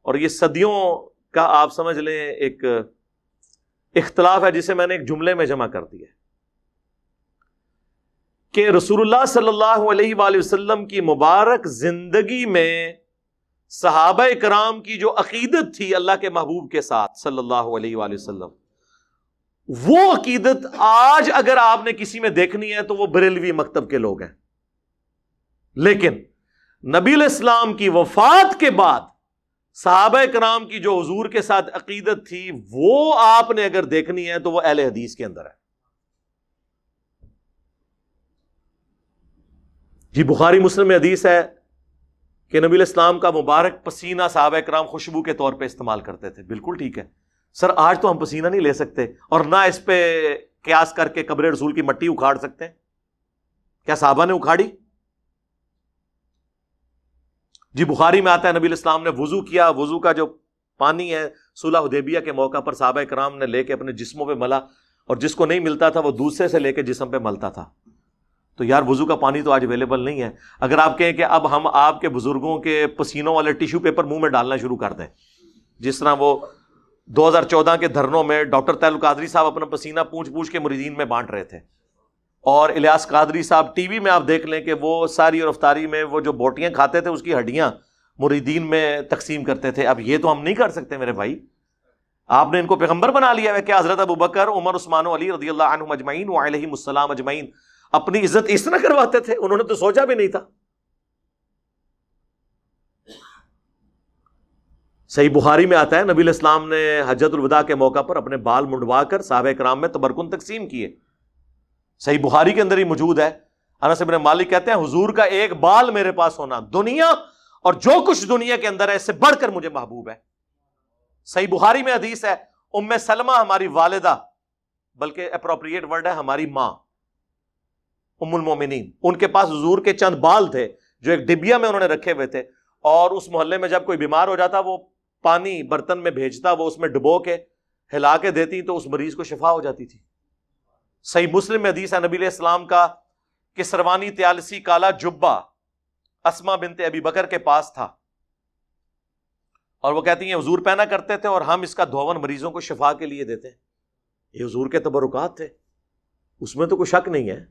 اور یہ صدیوں کا آپ سمجھ لیں ایک اختلاف ہے جسے میں نے ایک جملے میں جمع کر دیا کہ رسول اللہ صلی اللہ علیہ وآلہ وسلم کی مبارک زندگی میں صحابہ کرام کی جو عقیدت تھی اللہ کے محبوب کے ساتھ صلی اللہ علیہ وآلہ وسلم، وہ عقیدت آج اگر آپ نے کسی میں دیکھنی ہے تو وہ بریلوی مکتب کے لوگ ہیں. لیکن نبی علیہ السلام کی وفات کے بعد صحابہ کرام کی جو حضور کے ساتھ عقیدت تھی وہ آپ نے اگر دیکھنی ہے تو وہ اہل حدیث کے اندر ہے. جی بخاری مسلم میں حدیث ہے کہ نبی علیہ السلام کا مبارک پسینہ صحابہ کرام خوشبو کے طور پہ استعمال کرتے تھے. بالکل ٹھیک ہے سر، آج تو ہم پسینہ نہیں لے سکتے اور نہ اس پہ قیاس کر کے قبر رسول کی مٹی اکھاڑ سکتے ہیں. کیا صحابہ نے اکھاڑی؟ جی بخاری میں آتا ہے نبی علیہ السلام نے وضو کیا، وضو کا جو پانی ہے صلح حدیبیہ کے موقع پر صحابہ کرام نے لے کے اپنے جسموں پہ ملا، اور جس کو نہیں ملتا تھا وہ دوسرے سے لے کے جسم پہ ملتا تھا. تو یار وضو کا پانی تو آج اویلیبل نہیں ہے. اگر آپ کہیں کہ اب ہم آپ کے بزرگوں کے پسینوں والے ٹیشو پیپر منہ میں ڈالنا شروع کر دیں، جس طرح وہ 2014 کے دھرنوں میں ڈاکٹر طاہر القادری صاحب اپنا پسینہ پوچھ پوچھ کے مریدین میں بانٹ رہے تھے، اور الیاس قادری صاحب ٹی وی میں آپ دیکھ لیں کہ وہ ساری اور افطاری میں وہ جو بوٹیاں کھاتے تھے اس کی ہڈیاں مریدین میں تقسیم کرتے تھے. اب یہ تو ہم نہیں کر سکتے میرے بھائی. آپ نے ان کو پیغمبر بنا لیا ہے کہ حضرت ابوبکر، عمر، عثمان و علی رضی اللہ عنہم اجمعین وعلیہم السلام اجمعین اپنی عزت اس طرح کرواتے تھے؟ انہوں نے تو سوچا بھی نہیں تھا. صحیح بخاری میں آتا ہے نبی علیہ السلام نے حجۃ الوداع کے موقع پر اپنے بال منڈوا کر صحابہ کرام میں تبرکن تقسیم کیے. صحیح بخاری کے اندر ہی موجود ہے. انس بن مالک کہتے ہیں حضور کا ایک بال میرے پاس ہونا دنیا اور جو کچھ دنیا کے اندر ہے اس سے بڑھ کر مجھے محبوب ہے. صحیح بخاری میں حدیث ہے ام سلمہ ہماری والدہ، بلکہ اپروپریٹ ورڈ ہے ہماری ماں، ام المومنین، ان کے پاس حضور کے چند بال تھے جو ایک ڈبیا میں انہوں نے رکھے ہوئے تھے، اور اس محلے میں جب کوئی بیمار ہو جاتا وہ پانی برتن میں بھیجتا، وہ اس میں ڈبو کے ہلا کے دیتی تو اس مریض کو شفا ہو جاتی تھی. صحیح مسلم میں حدیث ہے نبی علیہ السلام کا کسروانی تیالسی کالا جبہ اسما بنت ابی بکر کے پاس تھا، اور وہ کہتی ہیں حضور پہنا کرتے تھے اور ہم اس کا دھون مریضوں کو شفا کے لیے دیتے ہیں. یہ حضور کے تبرکات تھے، اس میں تو کوئی شک نہیں ہے.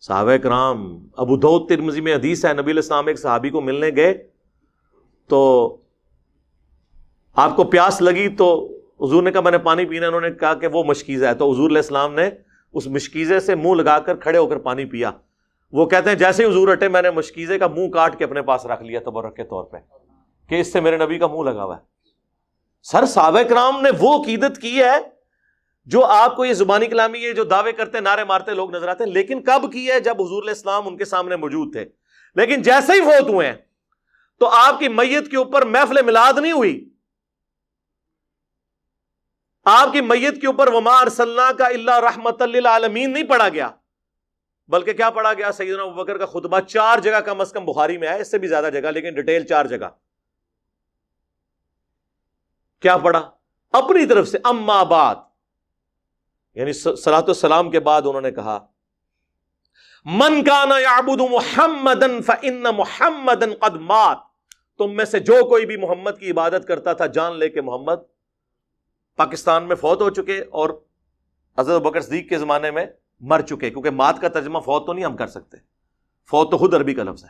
صحابہ کرام، ابو داؤد ترمذی میں حدیث ہے نبی علیہ السلام ایک صحابی کو ملنے گئے تو آپ کو پیاس لگی تو حضور نے کہا میں نے پانی پینا. انہوں نے کہا کہ وہ مشکیزہ ہے، تو حضور علیہ السلام نے اس مشکیزے سے منہ لگا کر کھڑے ہو کر پانی پیا. وہ کہتے ہیں جیسے ہی حضور ہٹے میں نے مشکیزے کا منہ کاٹ کے اپنے پاس رکھ لیا تبرک کے طور پہ کہ اس سے میرے نبی کا منہ لگا ہوا ہے. سر صحابہ کرام نے وہ عقیدت کی ہے جو آپ کو یہ زبانی کلامی یہ جو دعوے کرتے نعرے مارتے لوگ نظر آتے ہیں، لیکن کب کی ہے؟ جب حضور علیہ السلام ان کے سامنے موجود تھے. لیکن جیسے ہی فوت ہوئے ہیں تو آپ کی میت کے اوپر محفل میلاد نہیں ہوئی، آپ کی میت کے اوپر وما ارسلناک الا رحمۃ للعالمین نہیں پڑھا گیا، بلکہ کیا پڑھا گیا؟ سیدنا ابوبکر کا خطبہ. 4 جگہ کم از کم بخاری میں ہے، اس سے بھی زیادہ جگہ لیکن ڈیٹیل 4 جگہ. کیا پڑھا؟ اپنی طرف سے اما بعد، یعنی صلاۃ والسلام کے بعد انہوں نے کہا من کان یعبد محمدا فان محمدا قد مات. تم میں سے جو کوئی بھی محمد کی عبادت کرتا تھا جان لے کہ محمد پاکستان میں فوت ہو چکے، اور حضرت ابوبکر صدیق کے زمانے میں مر چکے، کیونکہ مات کا ترجمہ فوت تو نہیں ہم کر سکتے، فوت تو خود عربی کا لفظ ہے.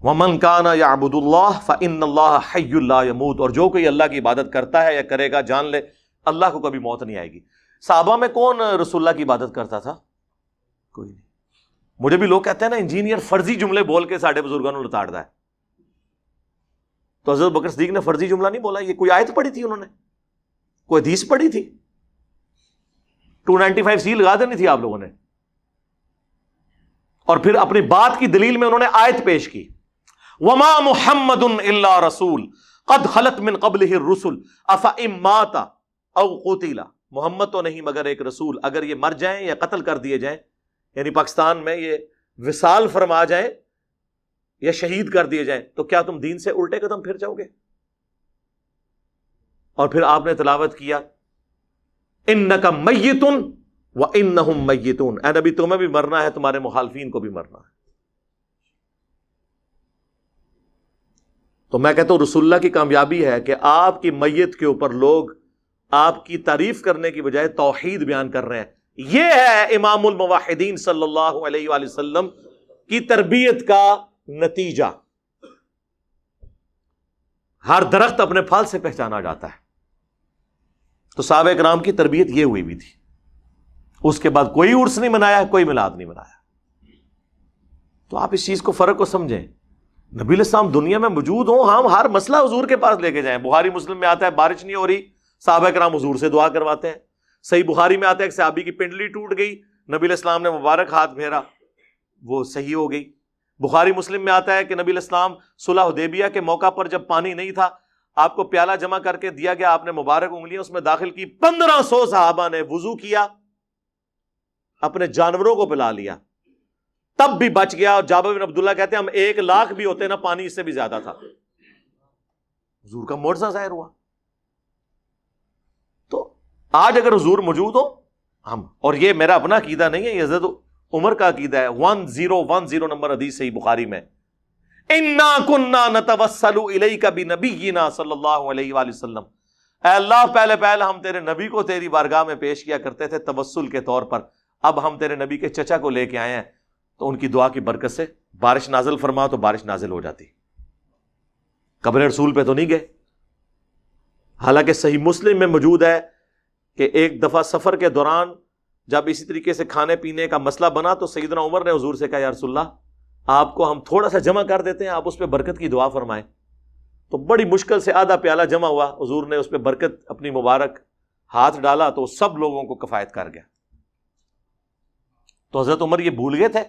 وَمَنْ كَانَ يَعْبُدُ اللَّهَ فَإِنَّ اللَّهَ حَيٌّ لَا يَمُوتُ. اور جو کوئی اللہ کی عبادت کرتا ہے یا کرے گا جان لے اللہ کو کبھی موت نہیں آئے گی. صحابہ میں کون رسول اللہ کی عبادت کرتا تھا؟ کوئی نہیں. مجھے بھی لوگ کہتے ہیں نا انجینئر فرضی جملے بول کے ساڈے بزرگوں نے لتاڑ دا ہے. تو حضرت بکر صدیق نے فرضی جملہ نہیں بولا، یہ کوئی آیت پڑھی تھی انہوں نے، کوئی حدیث پڑھی تھی، 295C لگا دینی تھی آپ لوگوں نے. اور پھر اپنی بات کی دلیل میں انہوں نے آیت پیش کی وما محمد الا رسول قد خلت من قبلہ الرسل افئن مات او قتل. محمد تو نہیں مگر ایک رسول، اگر یہ مر جائیں یا قتل کر دیے جائیں، یعنی پاکستان میں یہ وصال فرما جائیں یا شہید کر دیے جائیں، تو کیا تم دین سے الٹے قدم پھر جاؤ گے؟ اور پھر آپ نے تلاوت کیا انک میت وانہم میتون. اے نبی تمہیں بھی مرنا ہے، تمہارے مخالفین کو بھی مرنا ہے. تو میں کہتا ہوں رسول اللہ کی کامیابی ہے کہ آپ کی میت کے اوپر لوگ آپ کی تعریف کرنے کی بجائے توحید بیان کر رہے ہیں۔ یہ ہے امام الموحدین صلی اللہ علیہ وآلہ وسلم کی تربیت کا نتیجہ۔ ہر درخت اپنے پھل سے پہچانا جاتا ہے۔ تو صحابہ کرام کی تربیت یہ ہوئی بھی تھی۔ اس کے بعد کوئی عرس نہیں منایا، کوئی میلاد نہیں منایا۔ تو آپ اس چیز کو فرق کو سمجھیں۔ نبی علیہ السلام دنیا میں موجود ہوں، ہم ہر مسئلہ حضور کے پاس لے کے جائیں۔ بخاری مسلم میں آتا ہے بارش نہیں ہو رہی، صحابہ کرام حضور سے دعا کرواتے ہیں۔ صحیح بخاری میں آتا ہے کہ صحابی کی پنڈلی ٹوٹ گئی، نبی علیہ السلام نے مبارک ہاتھ پھیرا، وہ صحیح ہو گئی۔ بخاری مسلم میں آتا ہے کہ نبی علیہ السلام صلح حدیبیہ کے موقع پر جب پانی نہیں تھا، آپ کو پیالہ جمع کر کے دیا گیا، آپ نے مبارک انگلیاں اس میں داخل کی، 1500 صحابہ نے وضو کیا، اپنے جانوروں کو پلا لیا، تب بھی بچ گیا۔ اور جابر بن عبداللہ کہتے ہیں ہم 1,00,000 بھی ہوتے نا، پانی اس سے بھی زیادہ تھا۔ حضور کا معجزہ ظاہر ہوا۔ تو آج اگر حضور موجود ہو ہم، اور یہ میرا اپنا عقیدہ نہیں ہے، یہ حضرت عمر کا عقیدہ ہے، 1010 نمبر حدیث صحیح بخاری میں، اِنَّا كُنَّا نَتَوَسَّلُ إِلَيْكَ بِنَبِيِّنَا صلی اللہ علیہ وآلہ وسلم، اے اللہ پہلے ہم تیرے نبی کو تیری بارگاہ میں پیش کیا کرتے تھے توسل کے طور پر، اب ہم تیرے نبی کے چچا کو لے کے آئے ہیں، تو ان کی دعا کی برکت سے بارش نازل فرما، تو بارش نازل ہو جاتی۔ قبر رسول پہ تو نہیں گئے۔ حالانکہ صحیح مسلم میں موجود ہے کہ ایک دفعہ سفر کے دوران جب اسی طریقے سے کھانے پینے کا مسئلہ بنا تو سیدنا عمر نے حضور سے کہا یا رسول اللہ آپ کو ہم تھوڑا سا جمع کر دیتے ہیں، آپ اس پہ برکت کی دعا فرمائیں۔ تو بڑی مشکل سے آدھا پیالہ جمع ہوا، حضور نے اس پہ برکت اپنی مبارک ہاتھ ڈالا تو سب لوگوں کو کفایت کر گیا۔ تو حضرت عمر یہ بھول گئے تھے،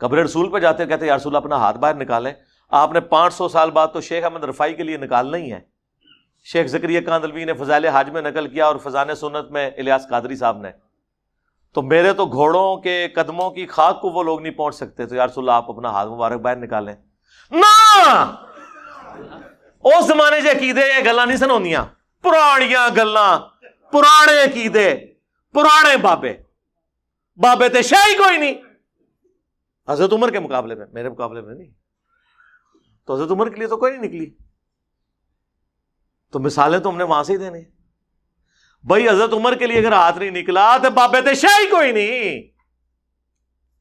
قبر رسول پہ جاتے کہتے یا رسول اللہ اپنا ہاتھ باہر نکالیں۔ آپ نے 500 سال بعد تو شیخ احمد رفاعی کے لیے نکالنا ہی ہے۔ شیخ زکریا کاندلوی نے فضائل حج میں نقل کیا، اور فضائل سنت میں الیاس قادری صاحب نے، تو میرے تو گھوڑوں کے قدموں کی خاک کو وہ لوگ نہیں پہنچ سکتے، تو یا رسول اللہ آپ اپنا ہاتھ مبارک باہر نکالیں۔ نہ اس زمانے سے عقیدے یہ گلاں نہیں سن ہوندیاں، پرانیاں گلاں، پرانے عقیدے، پرانے بابے تے شاہی کوئی نہیں۔ حضرت عمر کے مقابلے میں، میرے مقابلے میں نہیں، تو حضرت عمر کے لیے تو کوئی نہیں نکلی۔ تو مثالیں تو ہم نے وہاں سے ہی دینے۔ بھائی حضرت عمر کے لیے اگر ہاتھ نہیں نکلا تو بابے تے شاہی کوئی نہیں،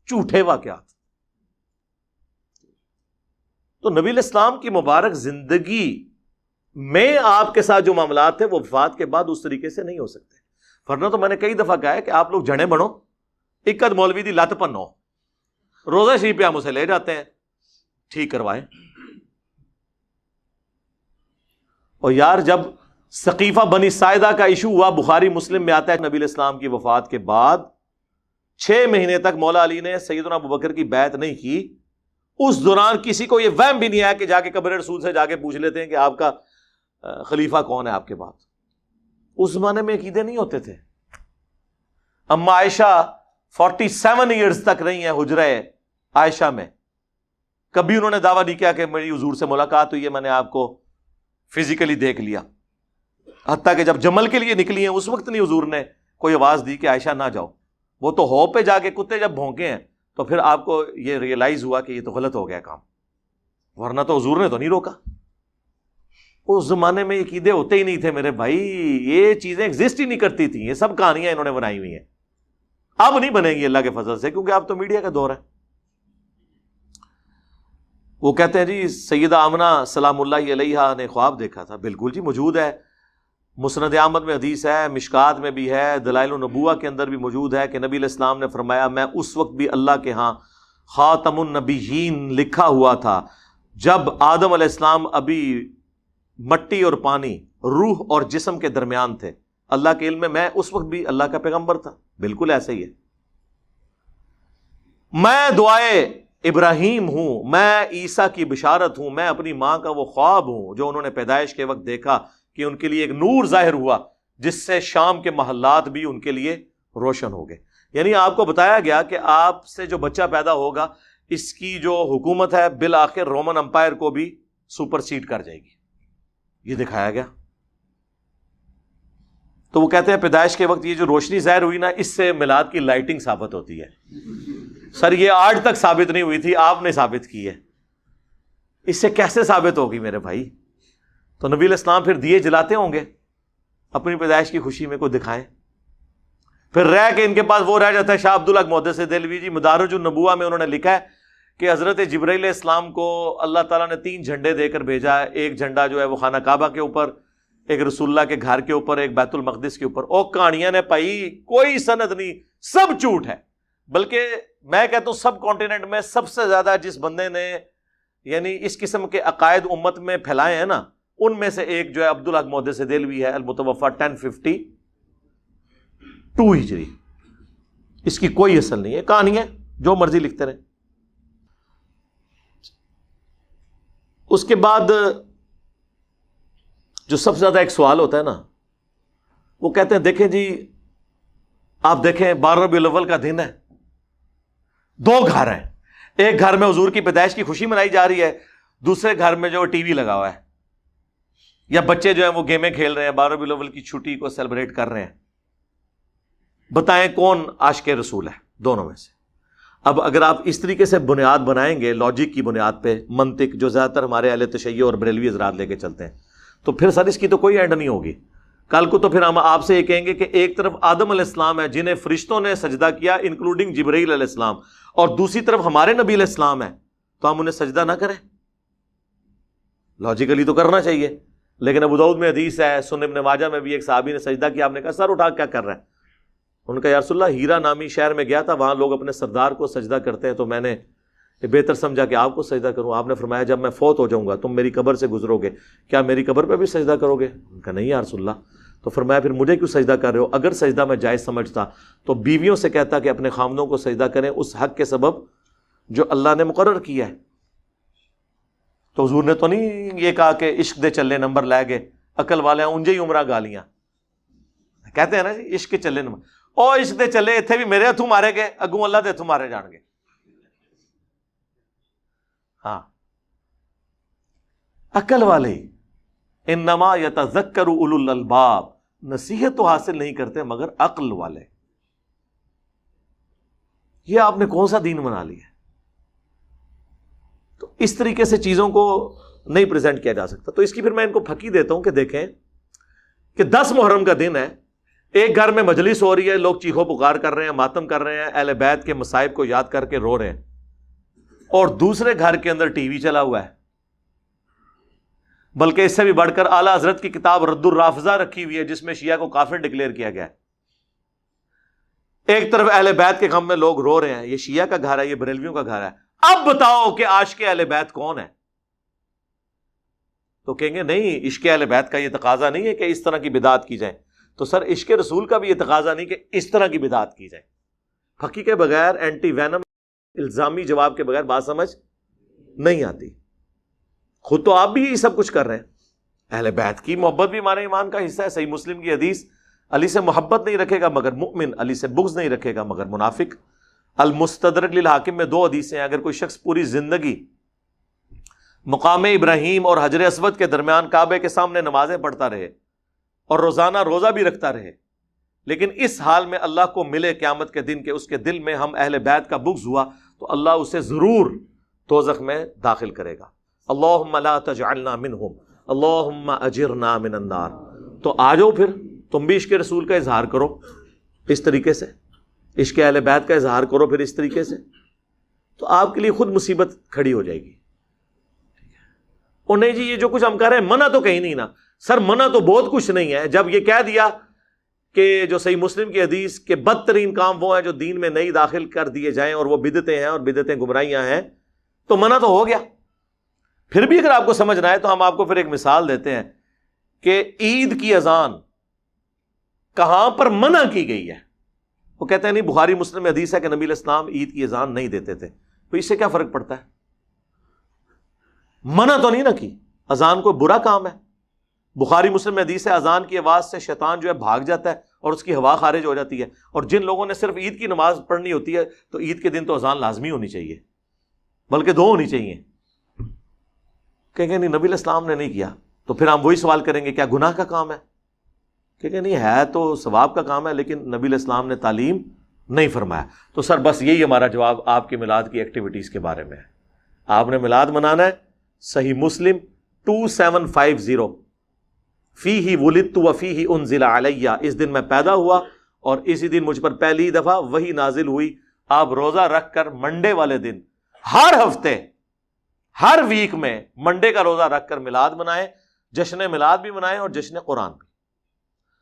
جھوٹے واقعات۔ تو نبی علیہ السلام کی مبارک زندگی میں آپ کے ساتھ جو معاملات تھے وہ وفات کے بعد اس طریقے سے نہیں ہو سکتے۔ ورنہ تو میں نے کئی دفعہ کہا ہے کہ آپ لوگ جنے بنو، اکد مولوی دی لت پنو، روزہ شریف پہ ہم اسے لے جاتے ہیں، ٹھیک کروائیں۔ اور یار جب ثقیفہ بنی ساعدہ کا ایشو ہوا، بخاری مسلم میں آتا ہے نبی علیہ السلام کی وفات کے بعد 6 مہینے تک مولا علی نے سیدنا ابوبکر کی بیعت نہیں کی۔ اس دوران کسی کو یہ وہم بھی نہیں آیا کہ جا کے قبر رسول سے جا کے پوچھ لیتے ہیں کہ آپ کا خلیفہ کون ہے آپ کے بعد۔ اس زمانے میں عقیدے نہیں ہوتے تھے۔ اما عائشہ 47 ایئرز تک رہی ہیں حجرہ عائشہ میں، کبھی انہوں نے دعویٰ نہیں کیا کہ میری حضور سے ملاقات ہوئی ہے، میں نے آپ کو فزیکلی دیکھ لیا۔ حتیٰ کہ جب جمل کے لیے نکلی ہیں اس وقت نہیں حضور نے کوئی آواز دی کہ عائشہ نہ جاؤ، وہ تو ہو پہ جا کے کتے جب بھونکے ہیں تو پھر آپ کو یہ ریئلائز ہوا کہ یہ تو غلط ہو گیا کام، ورنہ تو حضور نے تو نہیں روکا۔ اس زمانے میں عقیدے ہوتے ہی نہیں تھے میرے بھائی، یہ چیزیں ایگزسٹ ہی نہیں کرتی تھیں، یہ سب کہانیاں انہوں نے بنائی ہوئی ہیں۔ اب نہیں بنے گی اللہ کے فضل سے، کیونکہ اب تو میڈیا کا دور ہے۔ وہ کہتے ہیں جی سیدہ آمنہ سلام اللہ علیہا نے خواب دیکھا تھا۔ بالکل جی موجود ہے، مسند احمد میں حدیث ہے، مشکات میں بھی ہے، دلائل النبوہ کے اندر بھی موجود ہے کہ نبی علیہ السلام نے فرمایا میں اس وقت بھی اللہ کے ہاں خاتم النبیین لکھا ہوا تھا جب آدم علیہ السلام ابھی مٹی اور پانی، روح اور جسم کے درمیان تھے۔ اللہ کے علم میں اس وقت بھی اللہ کا پیغمبر تھا۔ بالکل ایسے ہی ہے۔ میں دعائے ابراہیم ہوں، میں عیسیٰ کی بشارت ہوں، میں اپنی ماں کا وہ خواب ہوں جو انہوں نے پیدائش کے وقت دیکھا کہ ان کے لیے ایک نور ظاہر ہوا جس سے شام کے محلات بھی ان کے لیے روشن ہو گئے۔ یعنی آپ کو بتایا گیا کہ آپ سے جو بچہ پیدا ہوگا اس کی جو حکومت ہے بالآخر رومن امپائر کو بھی سپر سیڈ کر جائے گی، یہ دکھایا گیا۔ تو وہ کہتے ہیں پیدائش کے وقت یہ جو روشنی ظاہر ہوئی نا، اس سے میلاد کی لائٹنگ ثابت ہوتی ہے۔ سر یہ آج تک ثابت نہیں ہوئی تھی، آپ نے ثابت کی ہے۔ اس سے کیسے ثابت ہوگی میرے بھائی؟ تو نبی علیہ السلام پھر دیے جلاتے ہوں گے اپنی پیدائش کی خوشی میں، کوئی دکھائیں. پھر رہ کے ان کے پاس وہ رہ جاتا ہے شاہ عبدالحق محدث دہلوی جی مدارج النبوہ میں انہوں نے لکھا ہے کہ حضرت جبرائیل علیہ السلام کو اللہ تعالیٰ نے 3 جھنڈے دے کر بھیجا ہے. ایک جھنڈا جو ہے وہ خانہ کعبہ کے اوپر، ایک رسول اللہ کے گھر کے اوپر، ایک بیت المقدس کے اوپر. اور کہانیاں نے پائی کوئی سند نہیں، سب جھوٹ ہے. بلکہ میں کہتا ہوں سب کانٹیننٹ میں سب سے زیادہ جس بندے نے یعنی اس قسم کے عقائد امت میں پھیلائے ہیں نا، ان میں سے ایک جو ہے عبدالحق محدث دہلوی ہے، المتوفی 1052 ہجری. اس کی کوئی اصل نہیں ہے، کہانیاں جو مرضی لکھتے رہے. اس کے بعد جو سب سے زیادہ ایک سوال ہوتا ہے نا، وہ کہتے ہیں دیکھیں جی آپ دیکھیں 12 ربیع الاول کا دن ہے، 2 گھر ہیں، ایک گھر میں حضور کی پیدائش کی خوشی منائی جا رہی ہے، دوسرے گھر میں جو ٹی وی لگا ہوا ہے، یا بچے جو ہیں وہ گیمیں کھیل رہے ہیں، 12 ربیع الاول کی چھٹی کو سیلیبریٹ کر رہے ہیں. بتائیں کون عاشق رسول ہے دونوں میں سے؟ اب اگر آپ اس طریقے سے بنیاد بنائیں گے، لاجک کی بنیاد پہ، منطق جو زیادہ تر ہمارے اہل تشیع اور بریلوی حضرات لے کے چلتے ہیں، تو پھر سر اس کی تو کوئی اینڈ نہیں ہوگی. کل کو تو پھر ہم آپ سے یہ کہیں گے کہ ایک طرف آدم علیہ السلام ہے جنہیں فرشتوں نے سجدہ کیا انکلوڈنگ جبرائیل علیہ السلام، اور دوسری طرف ہمارے نبی علیہ السلام ہے، تو ہم انہیں سجدہ نہ کریں؟ لاجیکلی تو کرنا چاہیے. لیکن ابو داؤد میں حدیث ہے، سنن ابن ماجہ میں بھی ایک صحابی نے سجدہ کیا، آپ نے کہا سر اٹھا کیا کر رہا ہے؟ ان کا یا رسول اللہ ہیرا نامی شہر میں گیا تھا، وہاں لوگ اپنے سردار کو سجدہ کرتے ہیں، تو میں نے بہتر سمجھا کہ آپ کو سجدہ کروں. آپ نے فرمایا جب میں فوت ہو جاؤں گا تم میری قبر سے گزرو گے، کیا میری قبر پہ بھی سجدہ کرو گے؟ ان کا نہیں یا رسول اللہ. تو فرمایا پھر مجھے کیوں سجدہ کر رہے ہو؟ اگر سجدہ میں جائز سمجھتا تو بیویوں سے کہتا کہ اپنے خامدوں کو سجدہ کریں اس حق کے سبب جو اللہ نے مقرر کیا ہے. تو حضور نے تو نہیں یہ کہا کہ عشق دے چلے نمبر لے گئے، عقل والے انجے ہی عمرہ گالیاں کہتے ہیں نا جی، عشق کے چلے نمبر. او عشق دے چلے اتنے بھی میرے ہتھوں مارے گئے، اگوں اللہ دے ہتھوں مارے جان گے. ہاں عقل والے انما یتذکر اولو الالباب، نصیحت تو حاصل نہیں کرتے مگر عقل والے. یہ آپ نے کون سا دین بنا لیا؟ تو اس طریقے سے چیزوں کو نہیں پریزنٹ کیا جا سکتا. تو اس کی پھر میں ان کو پھکی دیتا ہوں کہ دیکھیں کہ 10 محرم کا دن ہے، ایک گھر میں مجلس ہو رہی ہے، لوگ چیخو پکار کر رہے ہیں، ماتم کر رہے ہیں، اہل بیت کے مصائب کو یاد کر کے رو رہے ہیں، اور دوسرے گھر کے اندر ٹی وی چلا ہوا ہے. بلکہ اس سے بھی بڑھ کر اعلیٰ حضرت کی کتاب رد الرافضہ رکھی ہوئی ہے جس میں شیعہ کو کافر ڈکلیئر کیا گیا ہے. ایک طرف اہل بیت کے غم میں لوگ رو رہے ہیں، یہ شیعہ کا گھر ہے، یہ بریلویوں کا گھر ہے. اب بتاؤ کہ عاشق اہل بیت کون ہے؟ تو کہیں گے نہیں، عشق اہل بیت کا یہ تقاضا نہیں ہے کہ اس طرح کی بدعت کی جائے. تو سر عشق رسول کا بھی یہ تقاضا نہیں کہ اس طرح کی بدعت کی جائے. پھکی کے بغیر، اینٹی وینم الزامی جواب کے بغیر بات سمجھ نہیں آتی. خود تو آپ بھی یہ سب کچھ کر رہے ہیں. اہل بیت کی محبت بھی ہمارے ایمان کا حصہ ہے. صحیح مسلم کی حدیث، علی سے محبت نہیں رکھے گا مگر مؤمن، علی سے بغض نہیں رکھے گا مگر منافق. المستدرک للحاکم میں 2 حدیثیں ہیں. اگر کوئی شخص پوری زندگی مقام ابراہیم اور حجر اسود کے درمیان کعبے کے سامنے نمازیں پڑھتا رہے اور روزانہ روزہ بھی رکھتا رہے، لیکن اس حال میں اللہ کو ملے قیامت کے دن کہ اس کے دل میں ہم اہل بیت کا بغض ہوا، تو اللہ اسے ضرور دوزخ میں داخل کرے گا. اللہم لا تجعلنا منہم اللہم اجرنا من النار. تو آ جاؤ پھر تم بھی عشق رسول کا اظہار کرو اس طریقے سے، عشق اہل بیت کا اظہار کرو پھر اس طریقے سے، تو آپ کے لیے خود مصیبت کھڑی ہو جائے گی. اور نہیں جی یہ جو کچھ ہم کر رہے ہیں منع تو کہیں نہیں نا. سر منع تو بہت کچھ نہیں ہے. جب یہ کہہ دیا کہ جو صحیح مسلم کی حدیث کہ بدترین کام وہ ہیں جو دین میں نئی داخل کر دیے جائیں اور وہ بدعتیں ہیں اور بدعتیں گمراہیاں ہیں، تو منع تو ہو گیا. پھر بھی اگر آپ کو سمجھنا ہے تو ہم آپ کو پھر ایک مثال دیتے ہیں کہ عید کی اذان کہاں پر منع کی گئی ہے. وہ کہتے ہیں نہیں بخاری مسلم میں حدیث ہے کہ نبی علیہ السلام عید کی اذان نہیں دیتے تھے. تو اس سے کیا فرق پڑتا ہے؟ منع تو نہیں نہ کی. اذان کوئی برا کام ہے. بخاری مسلم میں حدیث ہے اذان کی آواز سے شیطان جو ہے بھاگ جاتا ہے اور اس کی ہوا خارج ہو جاتی ہے. اور جن لوگوں نے صرف عید کی نماز پڑھنی ہوتی ہے تو عید کے دن تو اذان لازمی ہونی چاہیے، بلکہ 2 ہونی چاہیے. کہیں گے نہیں نبی علیہ السلام نے نہیں کیا. تو پھر ہم وہی سوال کریں گے کیا گناہ کا کام ہے؟ کہیں گے نہیں ہے تو ثواب کا کام ہے، لیکن نبی علیہ السلام نے تعلیم نہیں فرمایا. تو سر بس یہی ہمارا جواب آپ کے میلاد کی ایکٹیویٹیز کے بارے میں ہے. آپ نے میلاد منانا ہے، صحیح مسلم 2750، فیہ ولدت وفیہ انزل علیہ، اس دن میں پیدا ہوا اور اسی دن مجھ پر پہلی دفعہ وحی نازل ہوئی. آپ روزہ رکھ کر منڈے والے دن ہر ہفتے ہر ویک میں منڈے کا روزہ رکھ کر میلاد منائیں، جشن میلاد بھی منائیں اور جشن قرآن بھی.